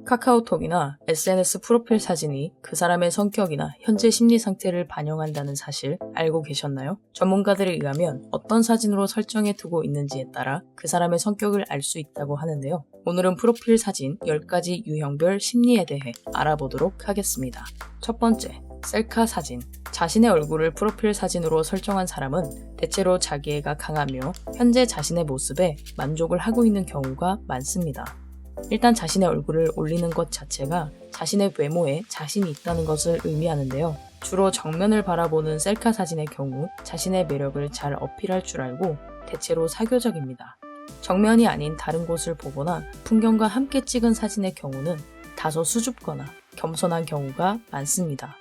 카카오톡이나 SNS 프로필 사진이 그 사람의 성격이나 현재 심리 상태를 반영한다는 사실 알고 계셨나요? 전문가들에 의하면 어떤 사진으로 설정해 두고 있는지에 따라 그 사람의 성격을 알 수 있다고 하는데요. 오늘은 프로필 사진 10가지 유형별 심리에 대해 알아보도록 하겠습니다. 첫 번째, 셀카 사진. 자신의 얼굴을 프로필 사진으로 설정한 사람은 대체로 자기애가 강하며 현재 자신의 모습에 만족을 하고 있는 경우가 많습니다. 일단 자신의 얼굴을 올리는 것 자체가 자신의 외모에 자신이 있다는 것을 의미하는데요. 주로 정면을 바라보는 셀카 사진의 경우 자신의 매력을 잘 어필할 줄 알고 대체로 사교적입니다. 정면이 아닌 다른 곳을 보거나 풍경과 함께 찍은 사진의 경우는 다소 수줍거나 겸손한 경우가 많습니다.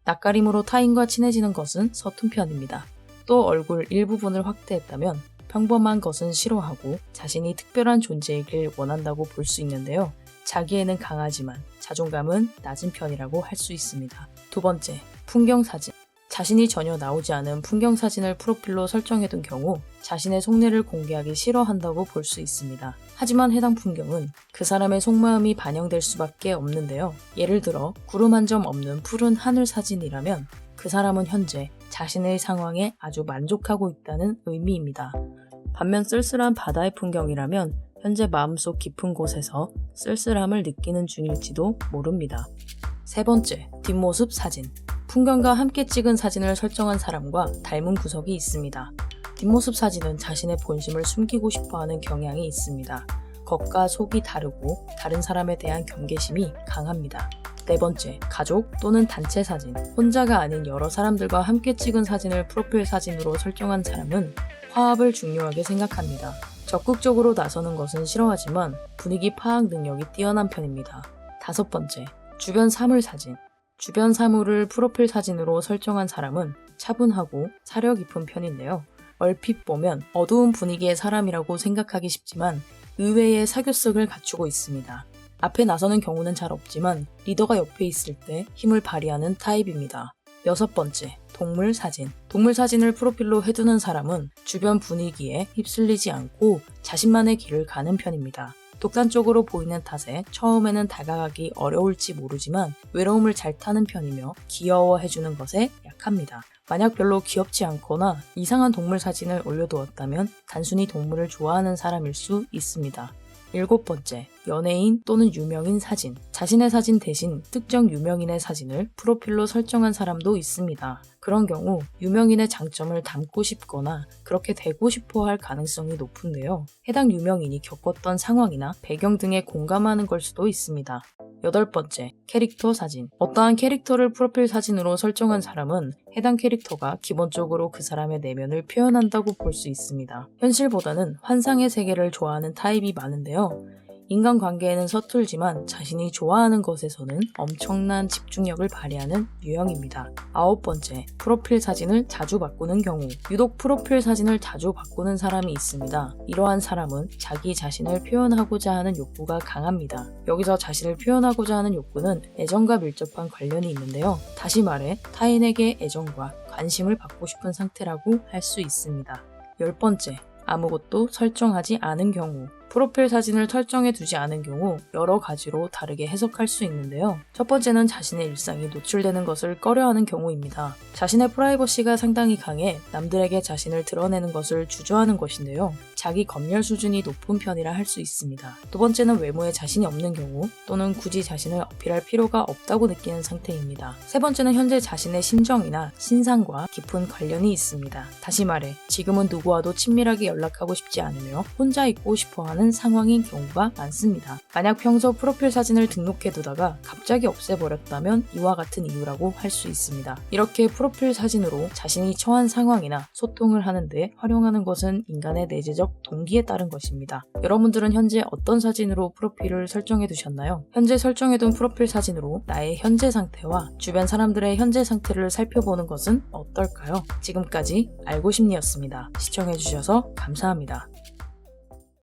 낯가림으로 타인과 친해지는 것은 서툰 편입니다. 또 얼굴 일부분을 확대했다면 평범한 것은 싫어하고 자신이 특별한 존재이길 원한다고 볼 수 있는데요. 자기애는 강하지만 자존감은 낮은 편이라고 할 수 있습니다. 두 번째, 풍경 사진. 자신이 전혀 나오지 않은 풍경 사진을 프로필로 설정해둔 경우 자신의 속내를 공개하기 싫어한다고 볼 수 있습니다. 하지만 해당 풍경은 그 사람의 속마음이 반영될 수밖에 없는데요. 예를 들어 구름 한 점 없는 푸른 하늘 사진이라면 그 사람은 현재 자신의 상황에 아주 만족하고 있다는 의미입니다. 반면 쓸쓸한 바다의 풍경이라면 현재 마음속 깊은 곳에서 쓸쓸함을 느끼는 중일지도 모릅니다. 세 번째, 뒷모습 사진. 풍경과 함께 찍은 사진을 설정한 사람과 닮은 구석이 있습니다. 뒷모습 사진은 자신의 본심을 숨기고 싶어하는 경향이 있습니다. 겉과 속이 다르고 다른 사람에 대한 경계심이 강합니다. 네 번째, 가족 또는 단체 사진. 혼자가 아닌 여러 사람들과 함께 찍은 사진을 프로필 사진으로 설정한 사람은 화합을 중요하게 생각합니다. 적극적으로 나서는 것은 싫어하지만 분위기 파악 능력이 뛰어난 편입니다. 다섯 번째, 주변 사물 사진. 주변 사물을 프로필 사진으로 설정한 사람은 차분하고 사려 깊은 편인데요. 얼핏 보면 어두운 분위기의 사람이라고 생각하기 쉽지만 의외의 사교성을 갖추고 있습니다. 앞에 나서는 경우는 잘 없지만 리더가 옆에 있을 때 힘을 발휘하는 타입입니다. 여섯 번째, 동물 사진. 동물 사진을 프로필로 해두는 사람은 주변 분위기에 휩쓸리지 않고 자신만의 길을 가는 편입니다. 독단적으로 보이는 탓에 처음에는 다가가기 어려울지 모르지만 외로움을 잘 타는 편이며 귀여워해주는 것에 약합니다. 만약 별로 귀엽지 않거나 이상한 동물 사진을 올려두었다면 단순히 동물을 좋아하는 사람일 수 있습니다. 일곱 번째, 연예인 또는 유명인 사진. 자신의 사진 대신 특정 유명인의 사진을 프로필로 설정한 사람도 있습니다. 그런 경우 유명인의 장점을 담고 싶거나 그렇게 되고 싶어 할 가능성이 높은데요. 해당 유명인이 겪었던 상황이나 배경 등에 공감하는 걸 수도 있습니다. 여덟 번째, 캐릭터 사진. 어떠한 캐릭터를 프로필 사진으로 설정한 사람은 해당 캐릭터가 기본적으로 그 사람의 내면을 표현한다고 볼 수 있습니다. 현실보다는 환상의 세계를 좋아하는 타입이 많은데요. 인간관계에는 서툴지만 자신이 좋아하는 것에서는 엄청난 집중력을 발휘하는 유형입니다. 아홉 번째, 프로필 사진을 자주 바꾸는 경우. 유독 프로필 사진을 자주 바꾸는 사람이 있습니다. 이러한 사람은 자기 자신을 표현하고자 하는 욕구가 강합니다. 여기서 자신을 표현하고자 하는 욕구는 애정과 밀접한 관련이 있는데요. 다시 말해 타인에게 애정과 관심을 받고 싶은 상태라고 할 수 있습니다. 열 번째, 아무것도 설정하지 않은 경우. 프로필 사진을 설정해 두지 않은 경우 여러 가지로 다르게 해석할 수 있는데요. 첫 번째는 자신의 일상이 노출되는 것을 꺼려하는 경우입니다. 자신의 프라이버시가 상당히 강해 남들에게 자신을 드러내는 것을 주저하는 것인데요. 자기 검열 수준이 높은 편이라 할 수 있습니다. 두 번째는 외모에 자신이 없는 경우 또는 굳이 자신을 어필할 필요가 없다고 느끼는 상태입니다. 세 번째는 현재 자신의 심정이나 신상과 깊은 관련이 있습니다. 다시 말해 지금은 누구와도 친밀하게 연락하고 싶지 않으며 혼자 있고 싶어하는 상황인 경우가 많습니다. 만약 평소 프로필 사진을 등록해두다가 갑자기 없애버렸다면 이와 같은 이유라고 할 수 있습니다. 이렇게 프로필 사진으로 자신이 처한 상황이나 소통을 하는 데 활용하는 것은 인간의 내재적 동기에 따른 것입니다. 여러분들은 현재 어떤 사진으로 프로필을 설정해 두셨나요? 현재 설정해둔 프로필 사진으로 나의 현재 상태와 주변 사람들의 현재 상태를 살펴보는 것은 어떨까요? 지금까지 알고싶니였습니다. 시청해주셔서 감사합니다.